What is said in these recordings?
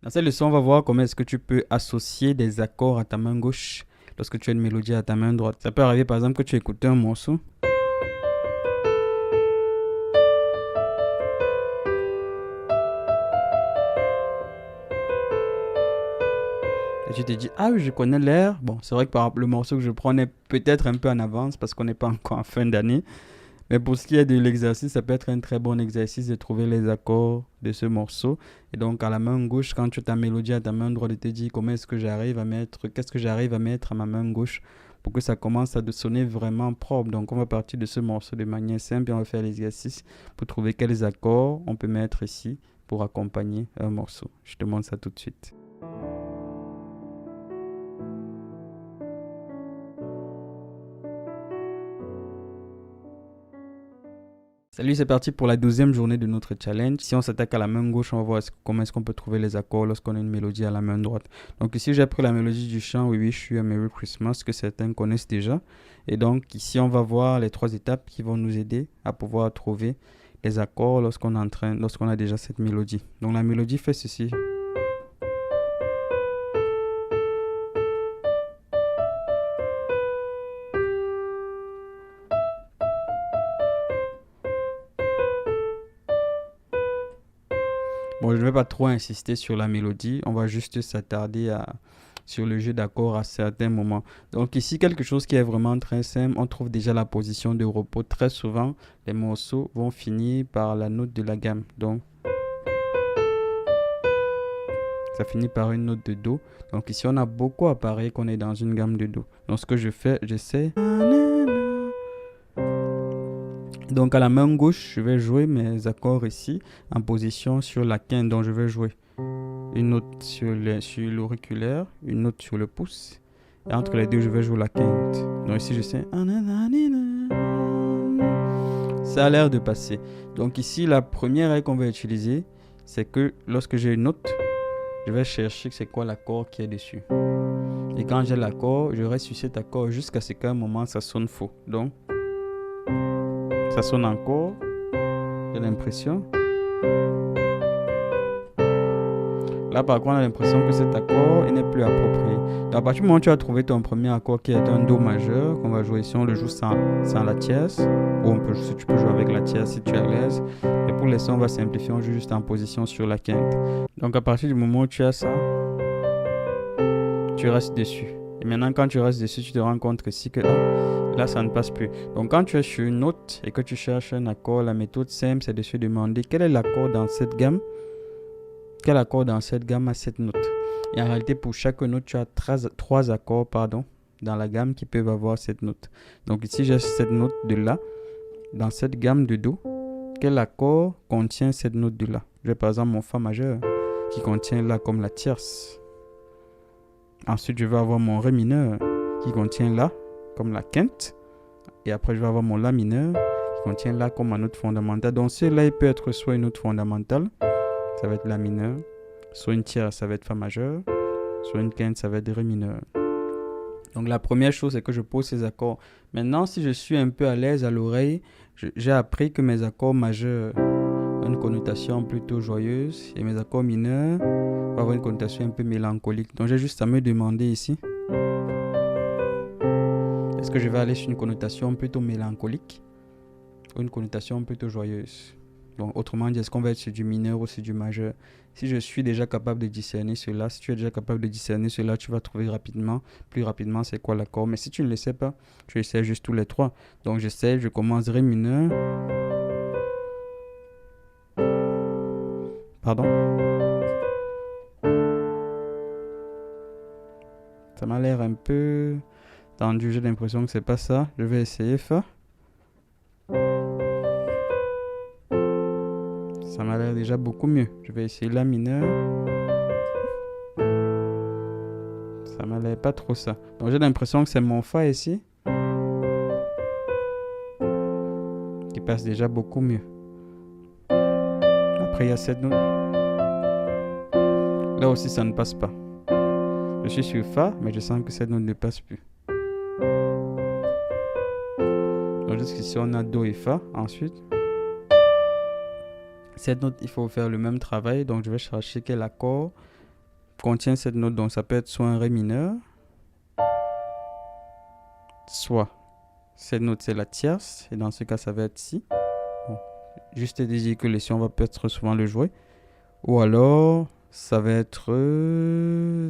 Dans cette leçon, on va voir comment est-ce que tu peux associer des accords à ta main gauche lorsque tu as une mélodie à ta main droite. Ça peut arriver par exemple que tu écoutes un morceau et tu te dis, ah oui, je connais l'air. Bon, c'est vrai que par exemple, le morceau que je prends est peut-être un peu en avance parce qu'on n'est pas encore en fin d'année. Mais pour ce qui est de l'exercice, ça peut être un très bon exercice de trouver les accords de ce morceau. Et donc, à la main gauche, quand tu as ta mélodie à ta main droite, tu te dis comment est-ce que j'arrive à mettre, qu'est-ce que j'arrive à mettre à ma main gauche pour que ça commence à sonner vraiment propre. Donc, on va partir de ce morceau de manière simple et on va faire l'exercice pour trouver quels accords on peut mettre ici pour accompagner un morceau. Je te montre ça tout de suite. Salut, c'est parti pour la 12e journée de notre challenge. Si on s'attaque à la main gauche, on va voir comment est-ce qu'on peut trouver les accords lorsqu'on a une mélodie à la main droite. Donc ici, j'ai pris la mélodie du chant Oui, oui, je suis à Merry Christmas, que certains connaissent déjà. Et donc ici, on va voir les 3 étapes qui vont nous aider à pouvoir trouver les accords lorsqu'on a déjà cette mélodie. Donc la mélodie fait ceci. Bon, je ne vais pas trop insister sur la mélodie, on va juste s'attarder sur le jeu d'accords à certains moments. Donc ici, quelque chose qui est vraiment très simple, on trouve déjà la position de repos. Très souvent, les morceaux vont finir par la note de la gamme. Donc, ça finit par une note de Do. Donc ici, on a beaucoup à parier qu'on est dans une gamme de Do. Donc ce que je fais, j'essaie. Donc à la main gauche, je vais jouer mes accords ici en position sur la quinte. Donc je vais jouer une note sur l'auriculaire, une note sur le pouce. Et entre les deux, je vais jouer la quinte. Donc ici, je sais. Ça a l'air de passer. Donc ici, la première règle qu'on va utiliser, c'est que lorsque j'ai une note, je vais chercher c'est quoi l'accord qui est dessus. Et quand j'ai l'accord, je reste sur cet accord jusqu'à ce qu'à un moment, ça sonne faux. Donc, ça sonne encore, j'ai l'impression. Là, par contre, on a l'impression que cet accord n'est plus approprié. Donc, à partir du moment où tu as trouvé ton premier accord qui est un Do majeur, qu'on va jouer ici, on le joue sans la tierce. Ou tu peux jouer avec la tierce si tu es à l'aise. Mais pour l'instant, on va simplifier, on joue juste en position sur la quinte. Donc, à partir du moment où tu as ça, tu restes dessus. Et maintenant, quand tu restes dessus, tu te rends compte que là, ça ne passe plus. Donc, quand tu es sur une note et que tu cherches un accord, la méthode simple, c'est de se demander quel est l'accord dans cette gamme. Quel accord dans cette gamme a cette note. Et en réalité, pour chaque note, tu as 3 accords dans la gamme qui peuvent avoir cette note. Donc ici, j'ai cette note de La. Dans cette gamme de Do, quel accord contient cette note de La? J'ai par exemple mon Fa majeur qui contient La comme la tierce. Ensuite, je vais avoir mon Ré mineur qui contient La comme la quinte. Et après, je vais avoir mon La mineur qui contient La comme ma note fondamentale. Donc, celui-là, il peut être soit une note fondamentale, ça va être La mineur, soit une tierce, ça va être Fa majeur, soit une quinte, ça va être Ré mineur. Donc, la première chose, c'est que je pose ces accords. Maintenant, si je suis un peu à l'aise à l'oreille, j'ai appris que mes accords majeurs ont une connotation plutôt joyeuse et mes accords mineurs vont avoir une connotation un peu mélancolique. Donc, j'ai juste à me demander ici, est-ce que je vais aller sur une connotation plutôt mélancolique ou une connotation plutôt joyeuse? Donc, autrement dit, est-ce qu'on va être sur du mineur ou sur du majeur? Si je suis déjà capable de discerner cela, si tu es déjà capable de discerner cela, tu vas trouver plus rapidement c'est quoi l'accord. Mais si tu ne le sais pas, tu essaies juste tous les 3. Donc, je commence Ré mineur. Pardon? Ça m'a l'air un peu tendu, j'ai l'impression que c'est pas ça. Je vais essayer Fa. Ça m'a l'air déjà beaucoup mieux. Je vais essayer La mineur. Ça m'a l'air pas trop ça. Donc j'ai l'impression que c'est mon Fa ici qui passe déjà beaucoup mieux. Après il y a cette note. Là aussi ça ne passe pas. Je suis sur Fa, mais je sens que cette note ne passe plus. Donc jusqu'ici on a Do et Fa. Ensuite, cette note, il faut faire le même travail. Donc je vais chercher quel accord contient cette note. Donc ça peut être soit un ré mineur, soit cette note c'est la tierce. Et dans ce cas, ça va être si. Bon. Juste te dire que les si, on va peut-être souvent le jouer. Ou alors, ça va être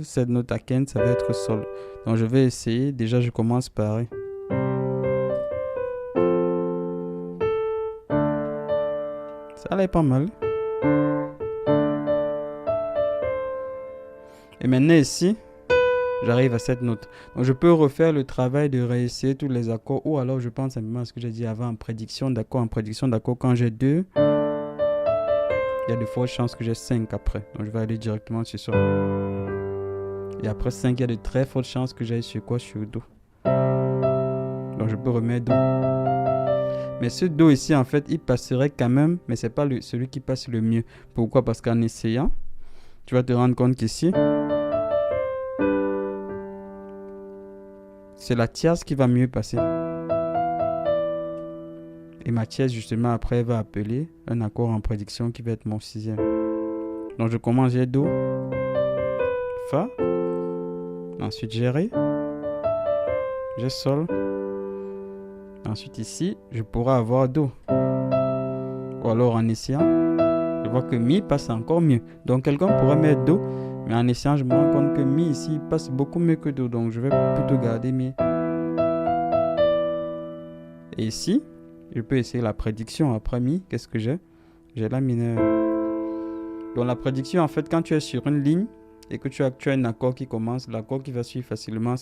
cette note à quinte, ça va être sol. Donc je vais essayer. Déjà, je commence par ré. Ça là est pas mal. Et maintenant ici, j'arrive à cette note. Donc je peux refaire le travail de réessayer tous les accords. Ou alors je pense simplement à ce que j'ai dit avant en prédiction d'accords. En prédiction d'accords, quand j'ai 2, il y a de fortes chances que j'ai 5 après. Donc je vais aller directement sur ça. Et après 5, il y a de très fortes chances que j'aille sur quoi? Sur Do. Donc je peux remettre Do. Mais ce Do ici, en fait, il passerait quand même. Mais ce n'est pas celui qui passe le mieux. Pourquoi? Parce qu'en essayant, tu vas te rendre compte qu'ici, c'est la tierce qui va mieux passer. Et ma tierce, justement, après, va appeler un accord en prédiction qui va être mon 6e. Donc, je commence, j'ai Do, Fa. Ensuite, j'ai Ré. J'ai Sol. Ensuite, ici, je pourrais avoir Do. Ou alors, en essayant, je vois que Mi passe encore mieux. Donc, quelqu'un pourrait mettre Do. Mais en essayant, je me rends compte que Mi ici passe beaucoup mieux que Do. Donc, je vais plutôt garder Mi. Et ici, je peux essayer la prédiction après Mi. Qu'est-ce que j'ai? J'ai La mineure. Donc, la prédiction, en fait, quand tu es sur une ligne et que tu as un accord qui commence, l'accord qui va suivre facilement,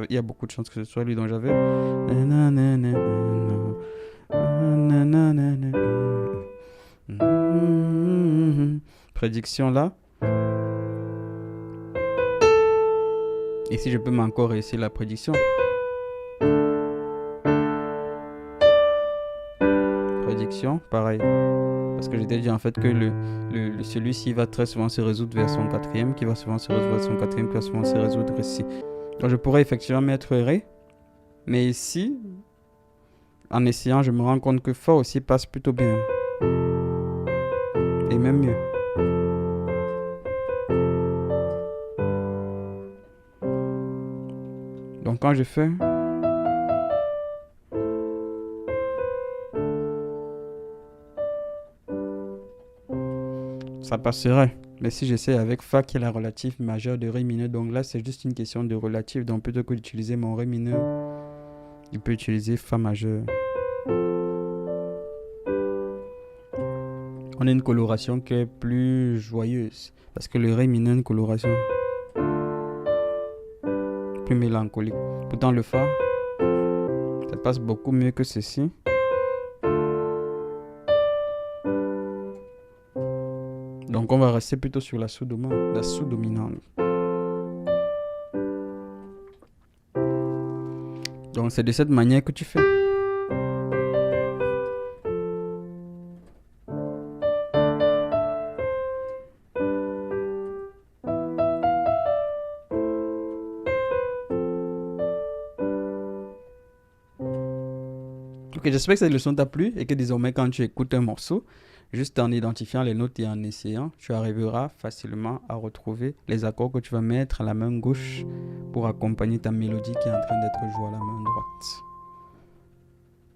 il y a beaucoup de chances que ce soit lui. Donc, j'avais... Prédiction là. Et si je peux encore essayer la prédiction. Prédiction, pareil. Parce que j'étais dit en fait que celui-ci va très souvent se résoudre vers son 4e, qui va souvent se résoudre vers son 4e, qui va souvent se résoudre ici. Donc je pourrais effectivement mettre Ré. Mais ici, en essayant, je me rends compte que Fa aussi passe plutôt bien. Et même mieux. Donc quand je fais... ça passerait. Mais si j'essaie avec Fa qui est la relative majeure de Ré mineur, donc là c'est juste une question de relative. Donc plutôt que d'utiliser mon Ré mineur, je peux utiliser Fa majeur. On a une coloration qui est plus joyeuse. Parce que le Ré mineur a une coloration plus mélancolique. Pourtant le Fa, ça passe beaucoup mieux que ceci. Donc on va rester plutôt sur la sous-dominante. Donc c'est de cette manière que tu fais. Ok, j'espère que cette leçon t'a plu et que désormais quand tu écoutes un morceau, juste en identifiant les notes et en essayant, tu arriveras facilement à retrouver les accords que tu vas mettre à la main gauche pour accompagner ta mélodie qui est en train d'être jouée à la main droite.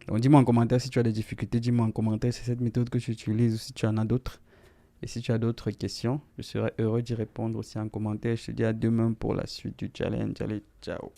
Donc dis-moi en commentaire si tu as des difficultés, dis-moi en commentaire si c'est cette méthode que tu utilises ou si tu en as d'autres. Et si tu as d'autres questions, je serai heureux d'y répondre aussi en commentaire. Je te dis à demain pour la suite du challenge. Allez, ciao!